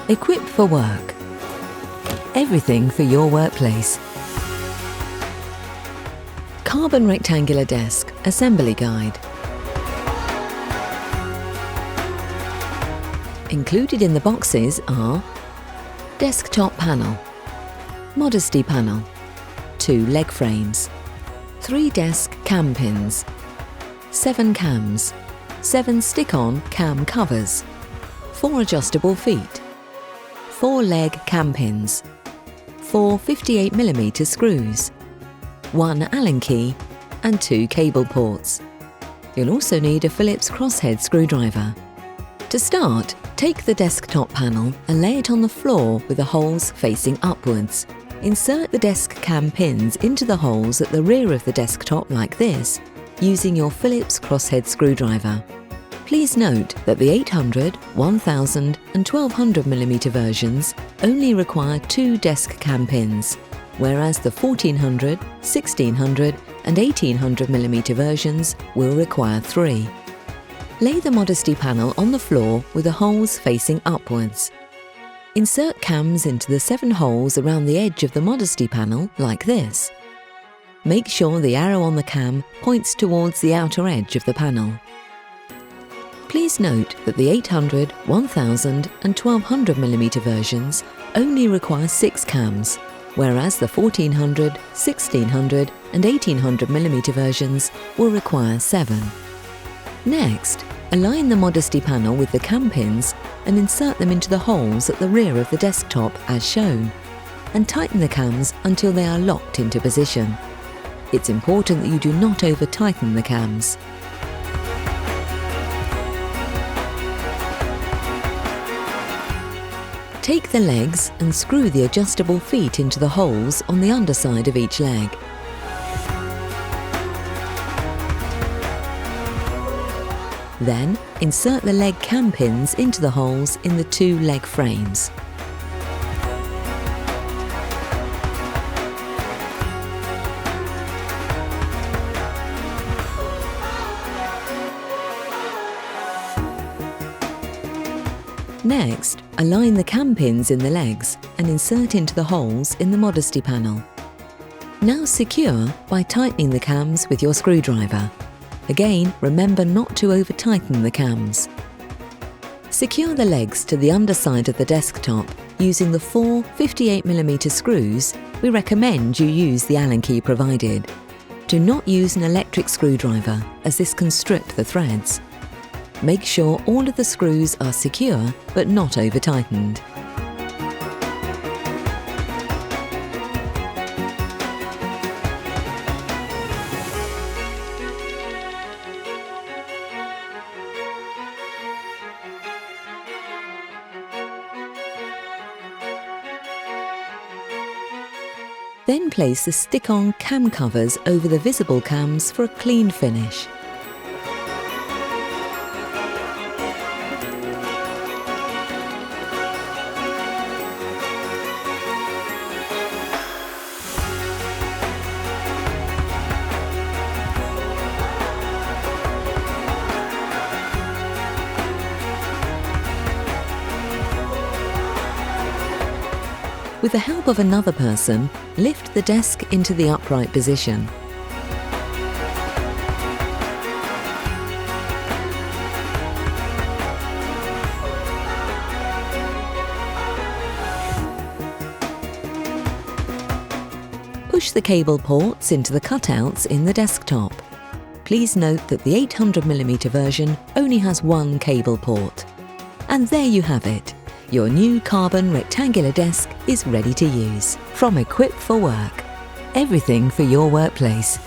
Equipped for work. Everything for your workplace. Karbon rectangular desk assembly guide. Included in the boxes are desktop panel, modesty panel, 2 leg frames, 3 desk cam pins, 7 cams, 7 stick-on cam covers, 4 adjustable feet, 4 leg cam pins, 4 58mm screws, 1 Allen key and 2 cable ports. You'll also need a Phillips crosshead screwdriver. To start, take the desktop panel and lay it on the floor with the holes facing upwards. Insert the desk cam pins into the holes at the rear of the desktop like this, using your Phillips crosshead screwdriver. Please note that the 800, 1000 and 1200mm versions only require 2 desk cam pins, whereas the 1400, 1600 and 1800mm versions will require 3. Lay the modesty panel on the floor with the holes facing upwards. Insert cams into the 7 holes around the edge of the modesty panel like this. Make sure the arrow on the cam points towards the outer edge of the panel. Please note that the 800, 1000 and 1200mm versions only require 6 cams, whereas the 1400, 1600 and 1800mm versions will require 7. Next, align the modesty panel with the cam pins and insert them into the holes at the rear of the desktop as shown, and tighten the cams until they are locked into position. It's important that you do not over-tighten the cams. Take the legs and screw the adjustable feet into the holes on the underside of each leg. Then, insert the leg cam pins into the holes in the 2 leg frames. Next, align the cam pins in the legs and insert into the holes in the modesty panel. Now secure by tightening the cams with your screwdriver. Again, remember not to over-tighten the cams. Secure the legs to the underside of the desktop using the 4 58mm screws. We recommend you use the Allen key provided. Do not use an electric screwdriver, as this can strip the threads. Make sure all of the screws are secure but not over-tightened. Then place the stick-on cam covers over the visible cams for a clean finish. With the help of another person, lift the desk into the upright position. Push the cable ports into the cutouts in the desktop. Please note that the 800mm version only has 1 cable port. And there you have it. Your new Karbon rectangular desk is ready to use. From Equipped for Work. Everything for your workplace.